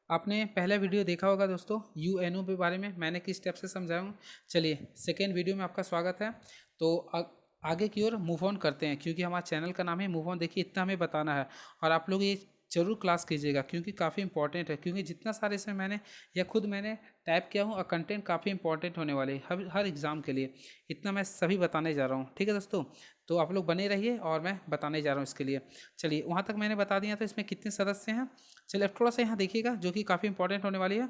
आपने पहला वीडियो देखा होगा दोस्तों, यूएनओ के बारे में मैंने किस स्टेप से समझाया हूँ। चलिए सेकेंड वीडियो में आपका स्वागत है। तो आगे की ओर मूव ऑन करते हैं, क्योंकि हमारे चैनल का नाम है मूव ऑन। देखिए इतना हमें बताना है और आप लोग ये जरूर क्लास कीजिएगा, क्योंकि काफ़ी इंपॉर्टेंट है। क्योंकि जितना सारे इसमें मैंने या खुद मैंने टाइप किया हूँ और कंटेंट काफ़ी इंपॉर्टेंट होने वाले हर एग्ज़ाम के लिए। इतना मैं सभी बताने जा रहा हूँ, ठीक है दोस्तों। तो आप लोग बने रहिए और मैं बताने जा रहा हूँ इसके लिए। चलिए वहाँ तक मैंने बता दिया। तो इसमें कितने सदस्य हैं, चलिए अब थोड़ा सा यहाँ देखिएगा, जो कि काफ़ी इंपॉर्टेंट होने वाली है,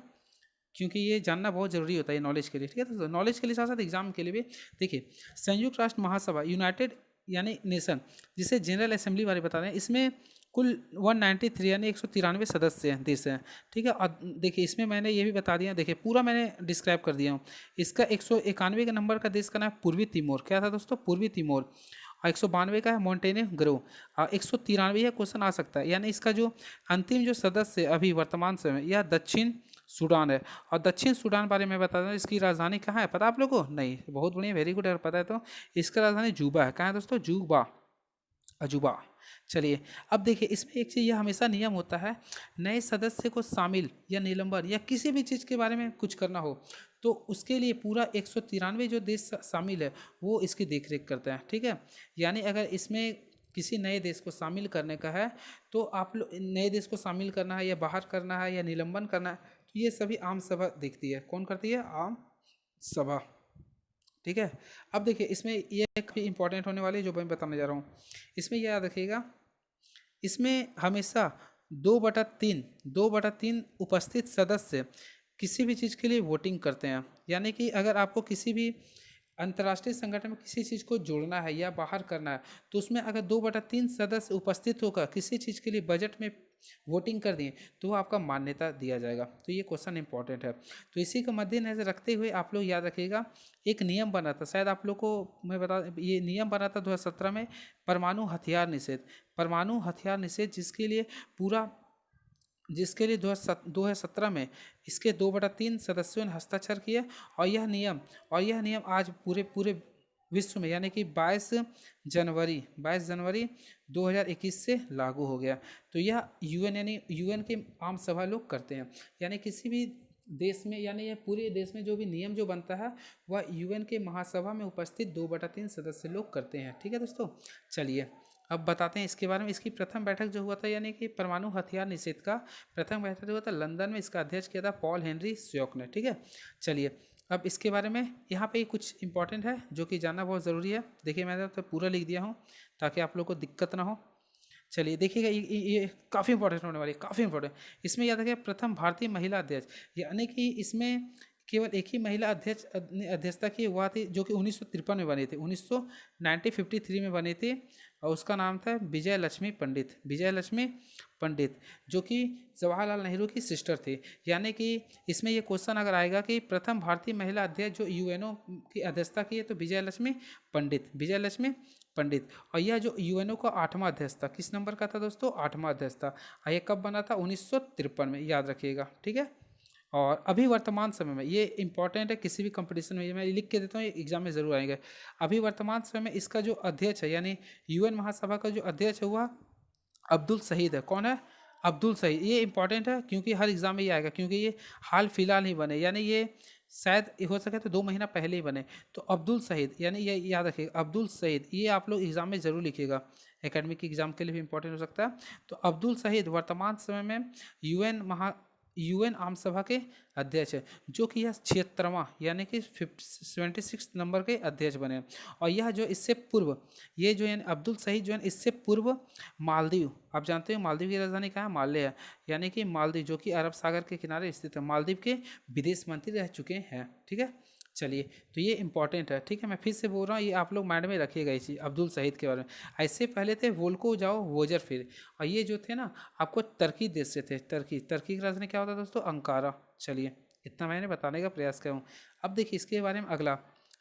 क्योंकि ये जानना बहुत ज़रूरी होता है नॉलेज के लिए, ठीक है दोस्तों। नॉलेज के लिए साथ साथ एग्जाम के लिए भी। देखिए संयुक्त राष्ट्र महासभा यूनाइटेड यानी नेशन, जिसे जनरल असेंबली बारे बता रहे हैं, इसमें कुल 193 यानी 193 सदस्य हैं, देश हैं, ठीक है। और देखिए इसमें मैंने ये भी बता दिया, देखिए पूरा मैंने डिस्क्राइब कर दिया हूँ। इसका 191 का नंबर का देश का नाम पूर्वी तिमोर। क्या था दोस्तों? पूर्वी तिमोर। और 192 का है मोंटेनेग्रो। और 193 है, क्वेश्चन आ सकता है। यानी इसका जो अंतिम जो सदस्य अभी वर्तमान समय यह दक्षिण सूडान है। और दक्षिण सूडान बारे में बता दें, इसकी राजधानी कहाँ है, पता आप लोगों को? नहीं, बहुत बढ़िया, वेरी गुड। अगर पता है तो इसका राजधानी जूबा है। कहाँ है दोस्तों? जूबा, अजूबा। चलिए अब देखिए इसमें एक चीज़, यह हमेशा नियम होता है, नए सदस्य को शामिल या निलंबन या किसी भी चीज़ के बारे में कुछ करना हो तो उसके लिए पूरा 193 जो देश शामिल है वो इसकी देखरेख करते हैं, ठीक है। यानी अगर इसमें किसी नए देश को शामिल करने का है तो आप लोग नए देश को शामिल करना है या बाहर करना है या निलंबन करना है, तो ये सभी आम सभा देखती है। कौन करती है? आम सभा, ठीक है। अब देखिए इसमें ये एक भी इंपॉर्टेंट होने वाली है जो मैं बताने जा रहा हूँ। इसमें यह याद रखिएगा, इसमें हमेशा 2/3 उपस्थित सदस्य किसी भी चीज़ के लिए वोटिंग करते हैं। यानी कि अगर आपको किसी भी अंतर्राष्ट्रीय संगठन में किसी चीज़ को जोड़ना है या बाहर करना है, तो उसमें अगर 2/3 सदस्य उपस्थित होकर किसी चीज़ के लिए बजट में वोटिंग कर दिए तो वो आपका मान्यता दिया जाएगा। तो ये क्वेश्चन इंपॉर्टेंट है। तो इसी को मद्देनजर रखते हुए आप लोग याद रखिएगा, एक नियम बना था, शायद आप लोग को मैं बता, ये नियम बना था 2017 में, परमाणु हथियार निषेध। परमाणु हथियार निषेध जिसके लिए 2017 में इसके 2/3 सदस्यों ने हस्ताक्षर किए। और यह नियम आज पूरे पूरे विश्व में यानी कि 22 जनवरी 2021 से लागू हो गया। तो यह यूएन यानी यूएन के आम सभा लोग करते हैं। यानी किसी भी देश में, यानी यह पूरे देश में जो भी नियम जो बनता है वह यूएन के महासभा में उपस्थित 2/3 सदस्य लोग करते हैं, ठीक है दोस्तों। चलिए अब बताते हैं इसके बारे में। इसकी प्रथम बैठक जो हुआ था, यानी कि परमाणु हथियार निषेध का प्रथम बैठक जो हुआ था लंदन में, इसका अध्यक्ष किया था पॉल हेनरी स्योक ने, ठीक है। चलिए अब इसके बारे में यहाँ पे कुछ इंपॉर्टेंट है जो कि जानना बहुत ज़रूरी है। देखिए मैंने तो पूरा लिख दिया हूँ ताकि आप लोग को दिक्कत ना हो। चलिए देखिएगा, ये काफ़ी इंपॉर्टेंट होने वाली है, काफ़ी इंपॉर्टेंट। इसमें याद रखिए प्रथम भारतीय महिला अध्यक्ष, यानी कि इसमें केवल एक ही महिला अध्यक्ष अध्यक्षता की हुआ थी, जो कि 1953 में बनी थी, 1953 में बनी थी। और उसका नाम था विजय लक्ष्मी पंडित, विजय लक्ष्मी पंडित, जो कि जवाहरलाल नेहरू की सिस्टर थी। यानी कि इसमें ये क्वेश्चन अगर आएगा कि प्रथम भारतीय महिला अध्यक्ष जो यूएनओ की अध्यक्षता की है, तो विजय लक्ष्मी पंडित, विजय लक्ष्मी पंडित। और यह जो यूएनओ का 8वां अध्यक्ष था, किस नंबर का था दोस्तों? 8वां अध्यक्ष था। और ये कब बना था? 1953 में, याद रखिएगा, ठीक है। और अभी वर्तमान समय में ये इंपॉर्टेंट है, किसी भी कंपटीशन में, ये मैं लिख के देता हूँ, ये एग्जाम में जरूर आएंगे। अभी वर्तमान समय में इसका जो अध्यक्ष है, यानी यूएन महासभा का जो अध्यक्ष है वह अब्दुल शहीद है। कौन है? अब्दुल शहीद। ये इंपॉर्टेंट है क्योंकि हर एग्जाम में ये आएगा, क्योंकि ये हाल फिलहाल ही बने, यानी ये शायद हो सके तो 2 महीना पहले ही बने। तो अब्दुल शहीद, यानी ये याद रखिएगा, अब्दुल शहीद, ये आप लोग एग्जाम में जरूर लिखिएगा, एकेडमिक एग्जाम के लिए भी इंपॉर्टेंट हो सकता है। तो अब्दुल शहीद वर्तमान समय में यूएन आम सभा के अध्यक्ष है, जो कि यह 76वां यानी कि 76 नंबर के अध्यक्ष बने। और यह जो इससे पूर्व, ये जो है अब्दुल शहीद जो है, इससे पूर्व मालदीव, आप जानते हो मालदीव की राजधानी कहाँ है? माले है। यानी कि मालदीव जो कि अरब सागर के किनारे स्थित है, मालदीव के विदेश मंत्री रह चुके हैं, ठीक है। चलिए तो ये इंपॉर्टेंट है, ठीक है। मैं फिर से बोल रहा हूँ, ये आप लोग माइंड में रखिएगा इसी अब्दुल शहीद के बारे में। ऐसे पहले थे वोल्को जाओ वोजर फिर, और ये जो थे ना आपको टर्की देश से थे, टर्की की राजधानी क्या होता है दोस्तों? अंकारा। चलिए इतना मैंने बताने का प्रयास किया हूँ। अब देखिए इसके बारे में अगला,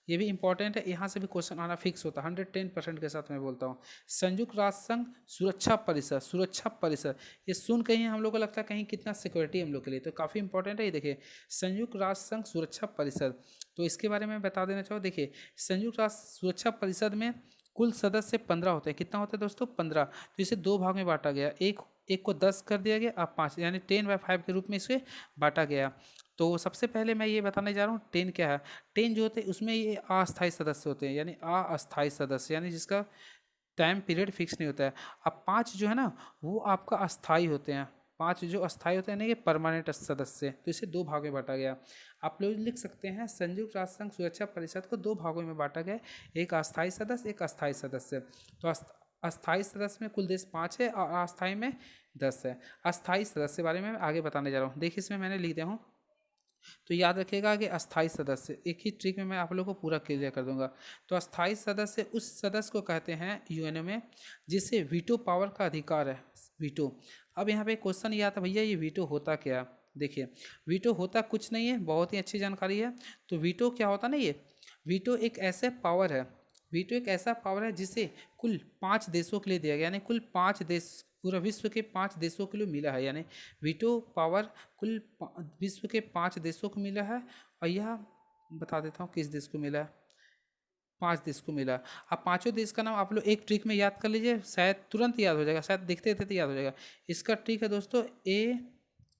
ये भी इंपॉर्टेंट है, यहाँ से भी क्वेश्चन आना फिक्स होता है 110% के साथ मैं बोलता हूँ। संयुक्त राष्ट्र संघ सुरक्षा परिषद, सुरक्षा परिषद, ये सुन कहीं हम लोग को लगता है कहीं कितना सिक्योरिटी हम लोग के लिए, तो काफ़ी इंपॉर्टेंट है ये। देखिए संयुक्त राष्ट्र संघ सुरक्षा परिषद, तो इसके बारे में बता देना चाहो। देखिए संयुक्त राष्ट्र सुरक्षा परिषद में कुल सदस्य 15 होते हैं। कितना होता है दोस्तों? 15। तो इसे 2 भाग में बांटा गया, एक एक को 10 कर दिया गया, अब 5, यानी 10/5 के रूप में इसे बांटा गया। तो सबसे पहले मैं ये बताने जा रहा हूँ 10 क्या है। 10 जो होते हैं उसमें ये अस्थायी सदस्य होते हैं, यानी अस्थायी सदस्य, यानी जिसका टाइम पीरियड फिक्स नहीं होता है। अब 5 जो है ना वो आपका अस्थाई होते हैं। 5 जो अस्थाई होते हैं ना ये परमानेंट सदस्य, तो इसे 2 भागों में बांटा गया। आप लोग लिख सकते हैं संयुक्त राष्ट्र संघ सुरक्षा परिषद को 2 भागों में बांटा गया, एक अस्थाई सदस्य, एक अस्थाई सदस्य। तो अस्थाई सदस्य में कुल देश 5 है और अस्थाई में 10 है। अस्थाई सदस्य के बारे में मैं आगे बताने जा रहा हूँ। देखिए इसमें मैंने लिख दिया हूँ, तो याद रखिएगा कि अस्थाई सदस्य, एक ही ट्रिक में मैं आप लोगों को पूरा क्लियर कर दूंगा। तो अस्थाई सदस्य उस सदस्य को कहते हैं यूएनओ में जिसे वीटो पावर का अधिकार है, वीटो। अब यहाँ पे क्वेश्चन ये आता भैया ये वीटो होता क्या। देखिए वीटो होता कुछ नहीं है, बहुत ही अच्छी जानकारी है। तो वीटो क्या होता ना, ये वीटो एक ऐसे पावर है, वीटो एक ऐसा पावर है जिसे कुल 5 देशों के लिए दिया गया, यानी कुल 5 देश, पूरा विश्व के 5 देशों के लिए मिला है। यानी वीटो पावर कुल विश्व के 5 देशों को मिला है। और यह बता देता हूँ किस देश को मिला है, 5 देश को मिला। अब पांचों देश का नाम आप लोग एक ट्रिक में याद कर लीजिए, शायद तुरंत याद हो जाएगा, शायद देखते देखते याद हो जाएगा। इसका ट्रिक है दोस्तों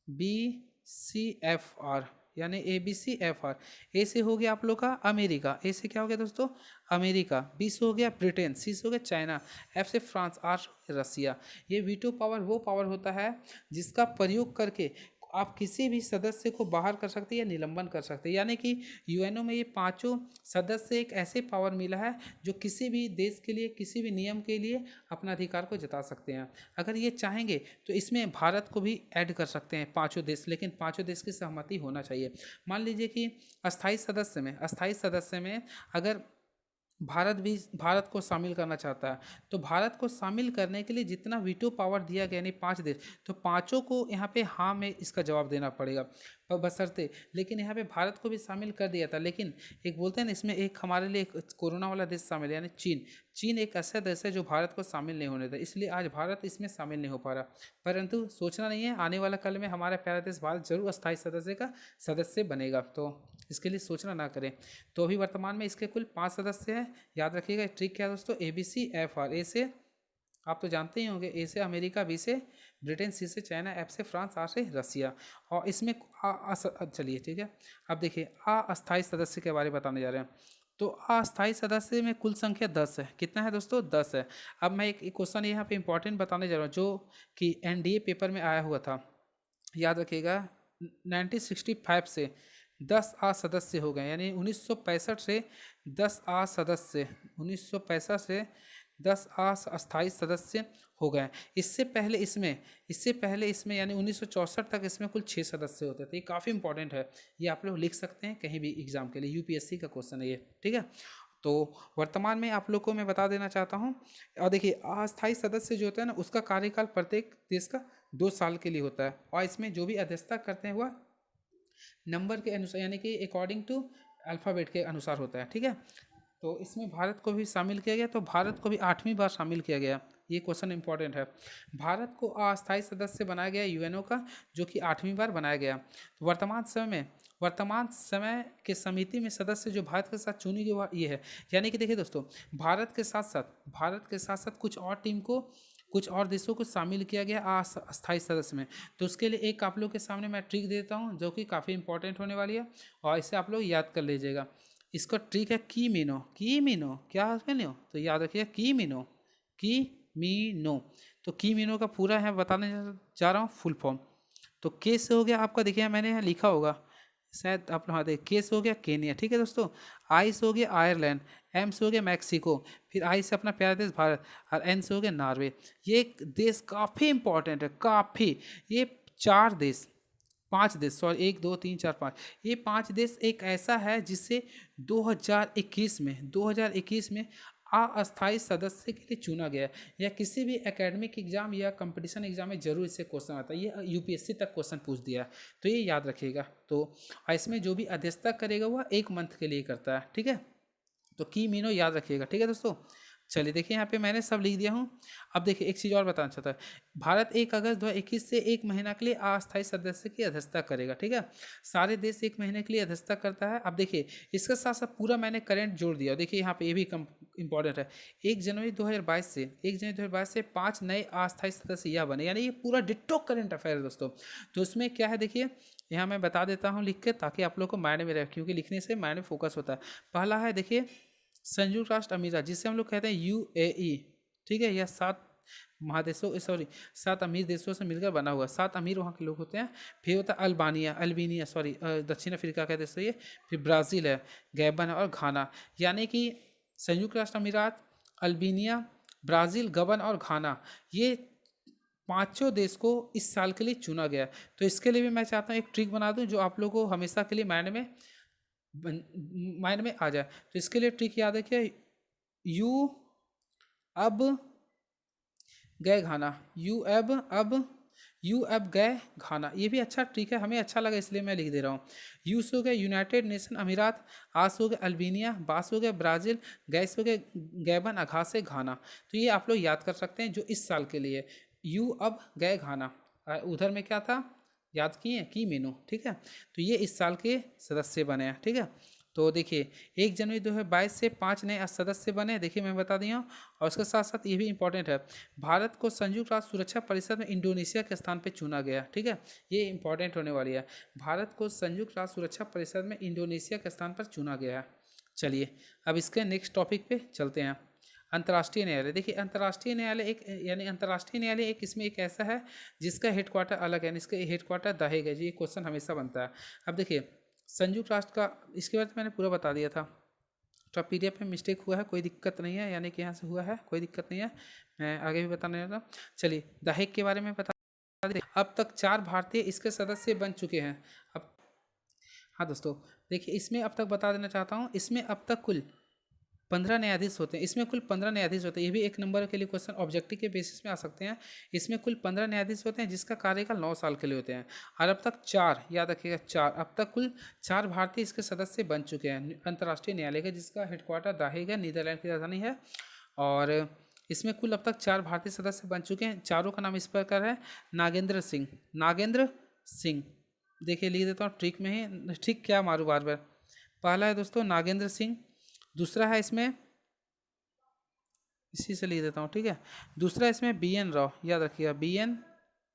ABCFR, यानी ABCFR। ए से हो गया आप लोग का अमेरिका, ए से क्या हो गया दोस्तों अमेरिका, बी से हो गया ब्रिटेन, सी से हो गया चाइना, एफ से फ्रांस, आर से रसिया। ये वीटो पावर वो पावर होता है जिसका प्रयोग करके आप किसी भी सदस्य को बाहर कर सकते हैं या निलंबन कर सकते हैं। यानी कि यूएनओ में ये पांचों सदस्य एक ऐसे पावर मिला है जो किसी भी देश के लिए, किसी भी नियम के लिए अपना अधिकार को जता सकते हैं। अगर ये चाहेंगे तो इसमें भारत को भी ऐड कर सकते हैं पांचों देश, लेकिन पांचों देश की सहमति होना चाहिए। मान लीजिए कि अस्थाई सदस्य में अगर भारत को शामिल करना चाहता है, तो भारत को शामिल करने के लिए जितना वीटो पावर दिया गया, यानी 5 देश, तो पांचों को यहाँ पे हाँ में इसका जवाब देना पड़ेगा बशर्ते। लेकिन यहाँ पे भारत को भी शामिल कर दिया था, लेकिन एक बोलते हैं ना इसमें एक हमारे लिए एक कोरोना वाला देश शामिल है, यानी चीन एक ऐसा देश है जो भारत को शामिल नहीं होने था, इसलिए आज भारत इसमें शामिल नहीं हो पा रहा। परंतु सोचना नहीं है, आने वाला कल में हमारा प्यारा देश भारत जरूर अस्थायी सदस्य का सदस्य बनेगा, तो इसके लिए सोचना ना करें। तो अभी वर्तमान में इसके कुल 5 सदस्य हैं। याद रखिएगा ट्रिक क्या है दोस्तों, ABCFR। ए से आप तो जानते ही होंगे, ए से अमेरिका, बी से ब्रिटेन, सी से चाइना, एफ से फ्रांस, आर से रसिया। और इसमें चलिए ठीक है, अब देखिए अस्थायी सदस्य के बारे में बताने जा रहे हैं। तो अस्थायी सदस्य में कुल संख्या 10 है। कितना है दोस्तों 10 है। अब मैं एक क्वेश्चन यहाँ पे इंपॉर्टेंट बताने जा रहा हूँ जो कि NDA पेपर में आया हुआ था। याद रखिएगा 1965 से 10 सदस्य हो गए, यानी 1965 से 10 सदस्य, 1965 से 10 अस्थायी सदस्य हो गए। इससे पहले इसमें यानी 1964 तक इसमें कुल 6 सदस्य होते थे। ये काफ़ी इंपॉर्टेंट है, ये आप लोग लिख सकते हैं कहीं भी एग्जाम के लिए, UPSC का क्वेश्चन है ये, ठीक है। तो वर्तमान में आप लोग को मैं बता देना चाहता हूँ। और देखिए अस्थायी सदस्य जो होता है ना उसका कार्यकाल प्रत्येक देश का 2 साल के लिए होता है, और इसमें जो भी अध्यक्षता करते हैं वह नंबर के अनुसार, यानी कि अकॉर्डिंग टू अल्फ़ाबेट के अनुसार होता है, ठीक है। तो इसमें भारत को भी शामिल किया गया, तो भारत को भी 8वीं बार शामिल किया गया। ये क्वेश्चन इंपॉर्टेंट है। भारत को अस्थायी सदस्य बनाया गया यूएनओ का, जो कि 8वीं बार बनाया गया। तो वर्तमान समय के समिति में सदस्य जो भारत के साथ चुनी गई ये है। यानी कि देखिए दोस्तों, भारत के साथ साथ कुछ और देशों को शामिल किया गया अस्थायी सदस्य में। तो उसके लिए एक आप लोग के सामने मैं ट्रिक देता हूँ जो कि काफ़ी इंपॉर्टेंट होने वाली है, और इसे आप लोग याद कर लीजिएगा। इसका ट्रिक है कीमीनो क्या मीनो, तो याद रखिएगा कीमीनो। तो कीमीनो का पूरा है बताने जा रहा हूँ फुल फॉर्म। तो के से हो गया आपका, देखिए मैंने यहाँ लिखा होगा शायद आप हाँ देख, के से हो गया केनिया, ठीक है दोस्तों। आई से हो गया आयरलैंड, एम से हो गया मैक्सिको, फिर आई से अपना प्यारा देश भारत, और एन से हो गया नॉर्वे। ये देश काफ़ी इंपॉर्टेंट है, काफ़ी। ये 5 देश सॉरी 1 2 3 4 5, ये 5 देश एक ऐसा है जिसे 2021 में अस्थायी सदस्य के लिए चुना गया, या किसी भी एकेडमिक एग्जाम या कंपटीशन एग्जाम में जरूर इससे क्वेश्चन आता है। ये UPSC तक क्वेश्चन पूछ दिया है, तो ये याद रखिएगा। तो इसमें जो भी अध्यक्षता करेगा वह 1 मंथ के लिए करता है, ठीक है। तो कीमीनो याद रखिएगा, ठीक है दोस्तों। चलिए देखिए यहाँ पे मैंने सब लिख दिया हूँ। अब देखिए एक चीज़ और बताना चाहता है, भारत 1 अगस्त 2021 से 1 महीना के लिए अस्थायी सदस्य की अध्यक्षता करेगा, ठीक है। सारे देश 1 महीने के लिए अध्यक्षता करता है। अब देखिए इसके साथ साथ पूरा मैंने करंट जोड़ दिया, देखिए यहाँ पे ये भी इंपॉर्टेंट है। 1 जनवरी 2022 से 5 नए अस्थायी सदस्य यह बने, यानी ये पूरा डिट्टो करंट अफेयर है दोस्तों। तो उसमें क्या है देखिए, यहाँ मैं बता देता हूँ लिख के, ताकि आप लोग को माइंड में रहे, क्योंकि लिखने से माइंड में फोकस होता है। पहला है देखिए संयुक्त राष्ट्र अमीरात, जिसे हम लोग कहते हैं यूएई, ठीक है। यह 7 अमीर देशों से मिलकर बना हुआ, 7 अमीर वहाँ के लोग होते हैं। फिर होता है अल्बानिया दक्षिण अफ्रीका का देश है ये। फिर ब्राज़ील है, गैबन है और घाना। यानी कि संयुक्त राष्ट्र अमीरात, अल्बानिया, ब्राज़ील, गबन और घाना, ये 5 देश को इस साल के लिए चुना गया। तो इसके लिए भी मैं चाहता हूँ एक ट्रिक बना दूँ जो आप लोगों को हमेशा के लिए माइंड में आ जाए। तो इसके लिए ट्रिक याद रखिए, यू अब गए घाना, यू अब गए घाना, ये भी अच्छा ट्रिक है, हमें अच्छा लगा इसलिए मैं लिख दे रहा हूँ। यू से हो गया यूनाइटेड नेशन अमीरात, आ से हो गया अल्बानिया, बा से हो गया ब्राज़ील, गैस हो गया गैबन, अघा से घाना। तो ये आप लोग याद कर सकते हैं जो इस साल के लिए। यू अब गए घाना, उधर में क्या था याद किए की मीनू, ठीक है। तो ये इस साल के सदस्य बने हैं, ठीक है। तो देखिए 1 जनवरी 2022 से 5 नए सदस्य बने, देखिए मैं बता दिया हूँ। और उसके साथ साथ ये भी इंपॉर्टेंट है, भारत को संयुक्त राष्ट्र सुरक्षा परिषद में इंडोनेशिया के स्थान पर चुना गया, ठीक है। ये इंपॉर्टेंट होने वाली है, भारत को संयुक्त राष्ट्र सुरक्षा परिषद में इंडोनेशिया के स्थान पर चुना गया है। चलिए अब इसके नेक्स्ट टॉपिक पे चलते हैं। अंतर्राष्ट्रीय न्यायालय, देखिए अंतर्राष्ट्रीय न्यायालय एक इसमें एक ऐसा है जिसका हेडक्वार्टर अलग है, इसका हेडक्वार्टर द हेग है जी। ये क्वेश्चन हमेशा बनता है। अब देखिए संयुक्त राष्ट्र का, इसके बाद मैंने पूरा बता दिया था, तो PDF में मिस्टेक हुआ है, कोई दिक्कत नहीं है, यानी कि यहाँ से हुआ है, कोई दिक्कत नहीं है, मैं आगे भी बताने वाला हूँ। चलिए द हेग के बारे में बता दें। अब तक 4 भारतीय इसके सदस्य बन चुके हैं। अब हाँ दोस्तों देखिए, इसमें अब तक बता देना चाहता हूँ, इसमें अब तक कुल 15 न्यायाधीश होते हैं, इसमें कुल 15 न्यायाधीश होते हैं। ये भी एक नंबर के लिए क्वेश्चन ऑब्जेक्टिव के बेसिस में आ सकते हैं। इसमें कुल 15 न्यायाधीश होते हैं जिसका कार्यकाल 9 साल के लिए होते हैं। और अब तक 4, याद रखिएगा 4, अब तक कुल 4 भारतीय इसके सदस्य बन चुके हैं अंतर्राष्ट्रीय न्यायालय के, जिसका हेडक्वार्टर द हेग है, नीदरलैंड की राजधानी है। और इसमें कुल अब तक 4 भारतीय सदस्य बन चुके हैं। चारों का नाम इस प्रकार है, नागेंद्र सिंह, देखिए लिख देता हूँ ट्रिक में ही, ठीक क्या मारू बार बार। पहला है दोस्तों नागेंद्र सिंह, दूसरा है इसमें, इसी से लिख देता हूँ, ठीक है। दूसरा इसमें BN राव, याद रखिएगा BN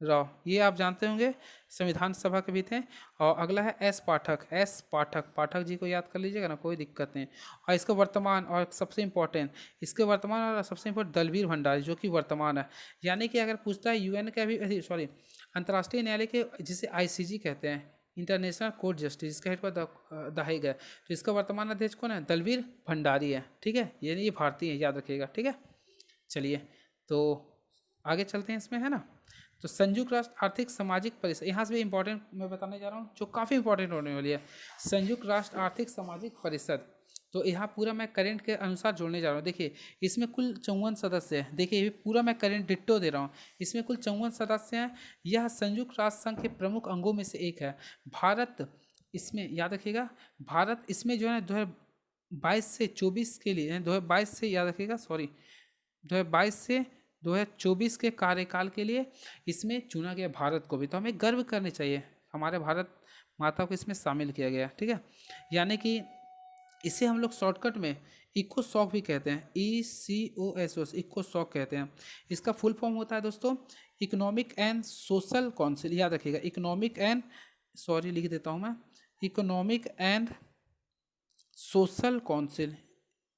राव, ये आप जानते होंगे, संविधान सभा के भी थे। और अगला है S पाठक जी को याद कर लीजिएगा ना, कोई दिक्कत नहीं। और इसका वर्तमान और सबसे इम्पोर्टेंट, इसके वर्तमान और सबसे इम्पोर्टेंट दलवीर भंडारी, जो कि वर्तमान है। यानी कि अगर पूछता है UN का भी, सॉरी अंतर्राष्ट्रीय न्यायालय के, जिसे ICJ कहते हैं, इंटरनेशनल कोर्ट जस्टिस, इसका हेडक्वार्टर द हेग है, तो इसका वर्तमान अध्यक्ष कौन है, दलवीर भंडारी है, ठीक है। यानी ये भारतीय है, याद रखिएगा, ठीक है। चलिए तो आगे चलते हैं इसमें, है ना। तो संयुक्त राष्ट्र आर्थिक सामाजिक परिषद, यहाँ से भी इंपॉर्टेंट मैं बताने जा रहा हूँ जो काफ़ी इंपॉर्टेंट होने वाली है। संयुक्त राष्ट्र आर्थिक सामाजिक परिषद, तो यहाँ पूरा मैं करंट के अनुसार जोड़ने जा रहा हूँ। देखिए इसमें कुल 54 सदस्य हैं, देखिए ये पूरा मैं करंट डिट्टो दे रहा हूँ। इसमें कुल 54 सदस्य हैं। यह संयुक्त राष्ट्र संघ के प्रमुख अंगों में से एक है। भारत इसमें, याद रखिएगा, भारत इसमें जो है 2022 से 24 के लिए, 2022 से, याद रखिएगा, सॉरी 2022 से 2024 के कार्यकाल के लिए इसमें चुना गया भारत को भी। तो हमें गर्व करनी चाहिए, हमारे भारत माता को इसमें शामिल किया गया, ठीक है। यानी कि इसे हम लोग शॉर्टकट में इकोसॉक भी कहते हैं, ECOSOS, इकोसॉक कहते हैं। इसका फुल फॉर्म होता है दोस्तों इकोनॉमिक एंड सोशल काउंसिल, याद रखिएगा लिख देता हूँ मैं, economic and social council,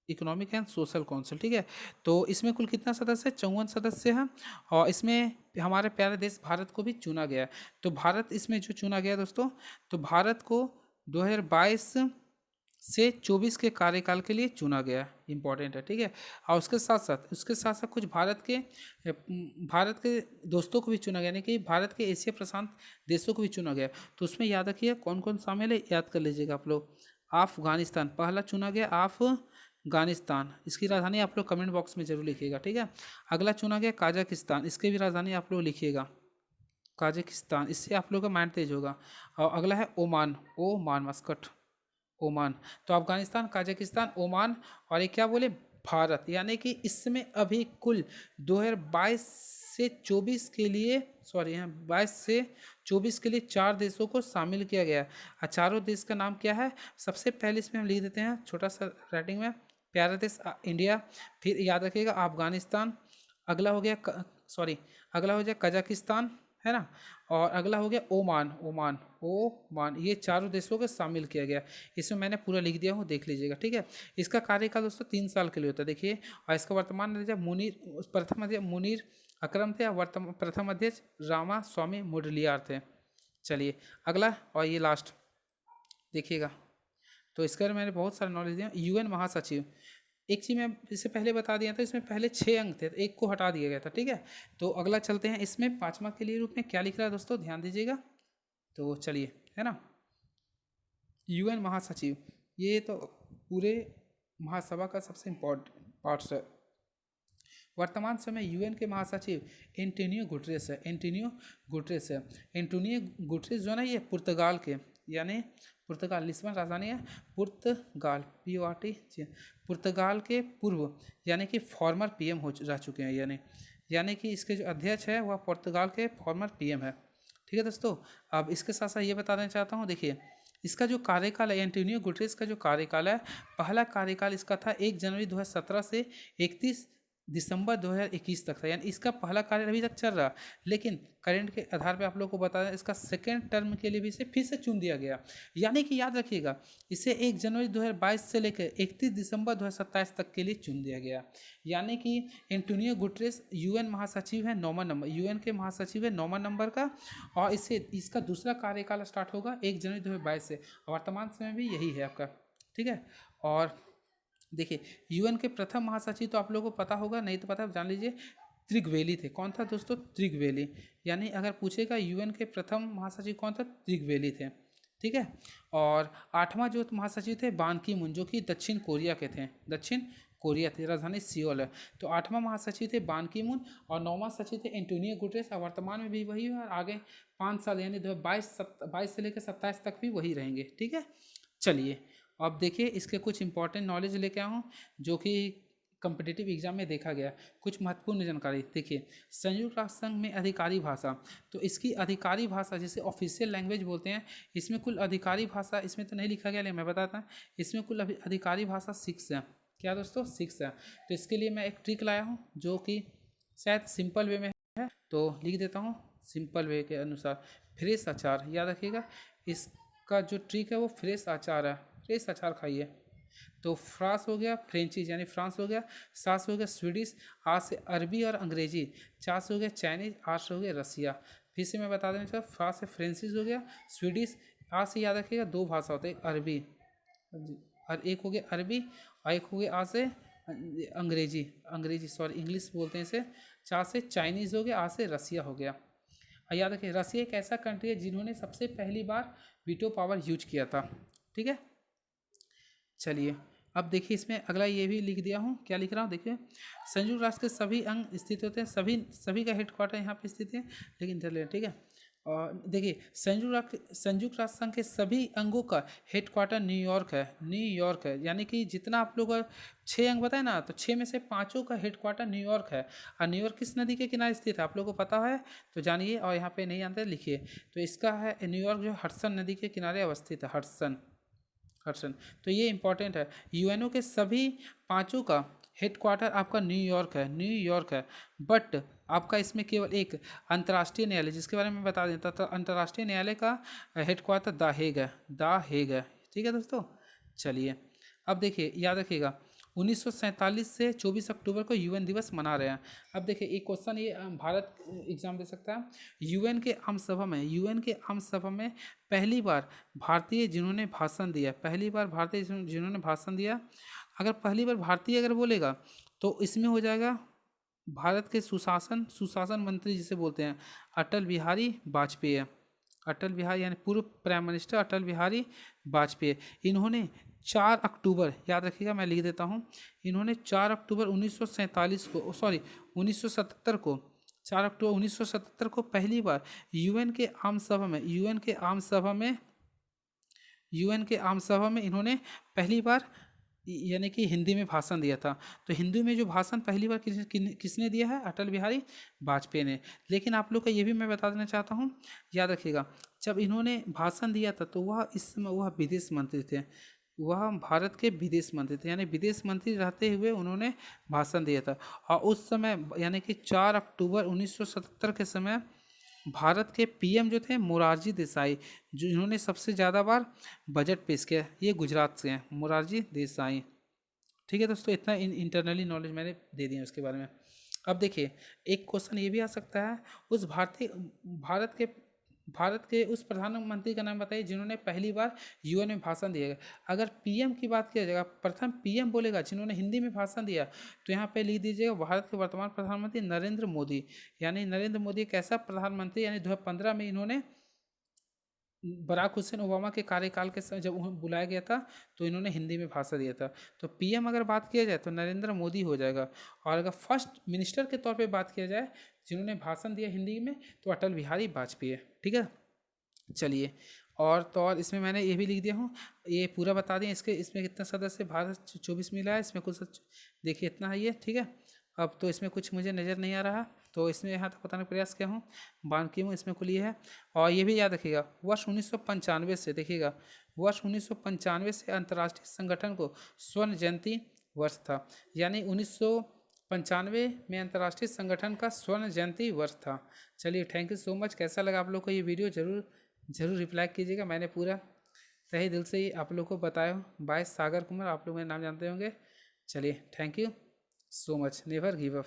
economic and social council, ठीक है। तो इसमें कुल कितना सदस्य है, 54 सदस्य हैं। और इसमें हमारे प्यारे देश भारत को भी चुना गया है। तो भारत इसमें जो चुना गया दोस्तों, तो भारत को 2022 से 24 के कार्यकाल के लिए चुना गया, इंपॉर्टेंट है, ठीक है। और उसके साथ साथ कुछ भारत के दोस्तों को भी चुना गया, यानी कि भारत के एशिया प्रशांत देशों को भी चुना गया। तो उसमें याद रखिए कौन कौन शामिल है, याद कर लीजिएगा आप लोग। अफगानिस्तान पहला चुना गया, अफगानिस्तान, इसकी राजधानी आप लोग कमेंट बॉक्स में जरूर लिखिएगा, ठीक है। अगला चुना गया काजाकिस्तान, इसकी भी राजधानी आप लोग लिखिएगा, काजाकिस्तान, इससे आप लोगों का माइंड तेज होगा। और अगला है ओमान, मस्कट, ओमान। तो अफगानिस्तान, काजाकिस्तान, ओमान, और ये क्या बोले, भारत। यानी कि इसमें अभी कुल 2022 से 24 के लिए, सॉरी यहाँ 22 से 24 के लिए 4 देशों को शामिल किया गया है। चारों देश का नाम क्या है, सबसे पहले इसमें हम लिख देते हैं छोटा सा राइटिंग में, प्यारा देश इंडिया, फिर याद रखिएगा अफगानिस्तान, अगला हो गया अगला हो जाए कजाकिस्तान, है ना, और अगला हो गया ओमान। ओमान ये चारों देशों को शामिल किया गया। इसमें मैंने पूरा लिख दिया हूँ, देख लीजिएगा, ठीक है। इसका कार्यकाल दोस्तों 3 साल के लिए होता है, देखिए। और इसका वर्तमान अध्यक्ष प्रथम अध्यक्ष मुनीर अकरम थे, और प्रथम अध्यक्ष रामा स्वामी मुडलियार थे। चलिए अगला और ये लास्ट देखिएगा। तो इसके बारे में मैंने बहुत सारा नॉलेज दिया। यूएन महासचिव, एक चीज़ मैं इससे पहले बता दिया था, इसमें पहले 6 अंक थे, एक को हटा दिया गया था, ठीक है। तो अगला चलते हैं, इसमें 5वां के लिए रूप में क्या लिख रहा है दोस्तों, ध्यान दीजिएगा। तो चलिए, है ना, यूएन महासचिव, ये तो पूरे महासभा का सबसे इम्पोर्टेंट पार्ट है। वर्तमान समय यूएन के महासचिव एंटोनियो गुटरेस है। एंटोनियो गुटरेस जो है ना, ये पुर्तगाल के, यानी पुर्तगाल, लिस्बन राजधानी है, पुर्तगाल, PORT, पुर्तगाल के पूर्व यानी कि फॉर्मर PM रह चुके हैं, यानी कि इसके जो अध्यक्ष है वह पुर्तगाल के फॉर्मर PM है, ठीक है दोस्तों। अब इसके साथ साथ ये बता देना चाहता हूँ, देखिए इसका जो कार्यकाल है, एंटोनियो गुटरेस का जो कार्यकाल है, पहला कार्यकाल इसका था 1 जनवरी 2017 से 31 दिसंबर 2021 तक था, यानी इसका पहला कार्य अभी तक चल रहा। लेकिन करंट के आधार पे आप लोगों को बता दें, इसका सेकेंड टर्म के लिए भी इसे फिर से चुन दिया गया, यानी कि याद रखिएगा, इसे 1 जनवरी 2022 से लेकर 31 दिसंबर 2027 तक के लिए चुन दिया गया। यानी कि एंटोनियो गुटरेस यूएन महासचिव है 9वां नंबर, यूएन के महासचिव है 9वां नंबर का, और इसका दूसरा कार्यकाल स्टार्ट होगा 1 जनवरी 2022 से। वर्तमान समय भी यही है आपका, ठीक है। और देखिए यूएन के प्रथम महासचिव तो आप लोगों को पता होगा, नहीं तो पता जान लीजिए, त्रिगवेली थे। कौन था दोस्तों, त्रिगवेली। यानी अगर पूछेगा यूएन के प्रथम महासचिव कौन था, त्रिगवेली थे, ठीक है। और 8वां जो महासचिव थे बान की मून, जो कि दक्षिण कोरिया के थे, दक्षिण कोरिया थे, राजधानी सियोल है। तो 8वां महासचिव थे बान की मून, और 9वां सचिव थे एंटोनियो गुटरेस। और वर्तमान में भी वही है, और आगे 5 साल यानी 2022 से लेकर 27 तक भी वही रहेंगे, ठीक है। चलिए अब देखिए इसके कुछ इंपॉर्टेंट नॉलेज लेके आया हूँ, जो कि कम्पिटिटिव एग्जाम में देखा गया। कुछ महत्वपूर्ण जानकारी देखिए। संयुक्त राष्ट्र संघ में अधिकारी भाषा, तो इसकी अधिकारी भाषा जिसे ऑफिशियल लैंग्वेज बोलते हैं, इसमें कुल अधिकारी भाषा, इसमें तो नहीं लिखा गया लेकिन मैं बताता हूँ, इसमें कुल अधिकारी भाषा 6 है। क्या दोस्तों, 6 है। तो इसके लिए मैं एक ट्रिक लाया हूँ, जो कि शायद सिंपल वे में है, तो लिख देता हूँ सिंपल वे के अनुसार। फ्रेश अचार, याद रखिएगा, इसका जो ट्रिक है वो फ्रेश अचार है, फ्रेश अचार खाइए। तो फ्रांस हो गया फ्रेंचीज, यानी फ्रांस हो गया। सास हो गया स्वीडिश, आज से अरबी और अंग्रेजी। चास हो गया चाइनीज, आज से हो गया रसिया। फिर से मैं बता देना चाहता हूँ, फ्रांस से फ्रेंचीज हो गया, स्वीडिश, आज से याद रखिएगा 2 भाषा होते हैं, अरबी और एक हो गया अरबी, और एक हो गया आज से अंग्रेजी सॉरी इंग्लिश बोलते हैं इसे। चार से चाइनीज़ हो गया, आज से रसिया हो गया। और याद रखिए रसिया एक ऐसा कंट्री है जिन्होंने सबसे पहली बार वीटो पावर यूज किया था, ठीक है। चलिए अब देखिए इसमें अगला ये भी लिख दिया हूँ, क्या लिख रहा हूँ देखिए। संयुक्त राष्ट्र के सभी अंग स्थित होते हैं, सभी का हेडक्वार्टर यहाँ पे स्थित है, लेकिन चलिए ठीक है। और देखिए संयुक्त राष्ट्र संघ के सभी अंगों का हेडक्वार्टर न्यूयॉर्क है, यानी कि जितना आप लोग 6 अंग बताए ना, तो 6 में से 5 का हेडक्वार्टर न्यूयॉर्क है। और न्यूयॉर्क किस नदी के किनारे स्थित है आप लोगों को पता है तो जानिए, और यहाँ पे नहीं जानते लिखिए। तो इसका है न्यूयॉर्क जो हडसन नदी के किनारे अवस्थित है, हडसन। तो ये इंपॉर्टेंट है। यूएनओ के सभी 5 का हेडक्वार्टर आपका न्यूयॉर्क है, बट आपका इसमें केवल एक अंतर्राष्ट्रीय न्यायालय, जिसके बारे में बता देता था, अंतर्राष्ट्रीय न्यायालय का हेडक्वार्टर द हेग है, ठीक है दोस्तों। चलिए अब देखिए याद रखिएगा 1947 से 24 अक्टूबर को यूएन दिवस मना रहे हैं। अब देखिए एक क्वेश्चन ये भारत एग्जाम दे सकता है। यूएन के आम सभा में पहली बार भारतीय जिन्होंने भाषण दिया, अगर पहली बार भारतीय अगर बोलेगा तो इसमें हो जाएगा भारत के सुशासन मंत्री जिसे बोलते हैं अटल बिहारी यानी पूर्व प्राइम मिनिस्टर अटल बिहारी वाजपेयी। इन्होंने 4 अक्टूबर, याद रखिएगा मैं लिख देता हूँ, इन्होंने 4 अक्टूबर 1977 को 4 अक्टूबर 1977 को पहली बार यूएन के आम सभा में इन्होंने पहली बार यानी कि हिंदी में भाषण दिया था। तो हिंदी में जो भाषण पहली बार किसने दिया है, अटल बिहारी वाजपेयी ने। लेकिन आप लोग का ये भी मैं बता देना चाहता हूँ, याद रखिएगा जब इन्होंने भाषण दिया था तो इस समय वह विदेश मंत्री थे। वह भारत के विदेश मंत्री थे, यानी विदेश मंत्री रहते हुए उन्होंने भाषण दिया था। और उस समय यानी कि 4 अक्टूबर 1977 के समय भारत के पीएम जो थे मोरारजी देसाई, जो इन्होंने सबसे ज़्यादा बार बजट पेश किया, ये गुजरात से हैं, मोरारजी देसाई। ठीक है दोस्तों, इतना इंटरनली नॉलेज मैंने दे दिया उसके बारे में। अब देखिए, एक क्वेश्चन ये भी आ सकता है, उस भारत के भारत के उस प्रधानमंत्री का नाम बताइए जिन्होंने पहली बार यूएन में भाषण दिया। अगर पीएम की बात किया जाएगा, प्रथम पीएम बोलेगा जिन्होंने हिंदी में भाषण दिया, तो यहाँ पे लिख दीजिएगा भारत के वर्तमान प्रधानमंत्री नरेंद्र मोदी। यानी नरेंद्र मोदी एक ऐसा प्रधानमंत्री, यानी 2015 में इन्होंने बराक हुसैन ओबामा के कार्यकाल के समय जब उन्हें बुलाया गया था तो इन्होंने हिंदी में भाषण दिया था। तो पीएम अगर बात किया जाए तो नरेंद्र मोदी हो जाएगा। और अगर फर्स्ट मिनिस्टर के तौर पे बात किया जाए जिन्होंने भाषण दिया हिंदी में, तो अटल बिहारी वाजपेयी है। ठीक है, चलिए। और इसमें मैंने ये भी लिख दिया हूँ, ये पूरा बता दें इसमें कितना सदस्य भारत 24 मिला है, इसमें कुछ देखिए इतना है ये। ठीक है, अब तो इसमें कुछ मुझे नज़र नहीं आ रहा, तो इसमें यहाँ तक बताने का प्रयास किया हूँ, बाकी हूँ इसमें कुल ये है। और ये भी याद रखिएगा, वर्ष 1995 से, देखिएगा वर्ष 1995 से अंतर्राष्ट्रीय संगठन को स्वर्ण जयंती वर्ष था। यानी 1995 में अंतर्राष्ट्रीय संगठन का स्वर्ण जयंती वर्ष था। चलिए, थैंक यू सो मच। कैसा लगा आप लोग को ये वीडियो, ज़रूर रिप्लाई कीजिएगा। मैंने पूरा तहे दिल से ही आप लोग को बताया हूँ। बाय सागर कुमार, आप लोग मेरा नाम जानते होंगे। चलिए, thank you so much, never give up.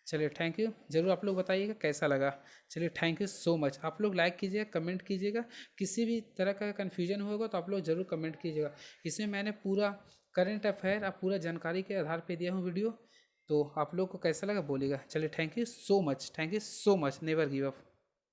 चलिए, थैंक यू, ज़रूर आप लोग बताइएगा कैसा लगा। चलिए, थैंक यू सो मच। आप लोग लाइक कीजिएगा, कमेंट कीजिएगा, किसी भी तरह का कन्फ्यूजन होगा तो आप लोग ज़रूर कमेंट कीजिएगा। इसमें मैंने पूरा करंट अफेयर और पूरा जानकारी के आधार पर दिया हूँ वीडियो, तो आप लोग को कैसा लगा बोलिएगा। चलिए, thank you so much, never give up.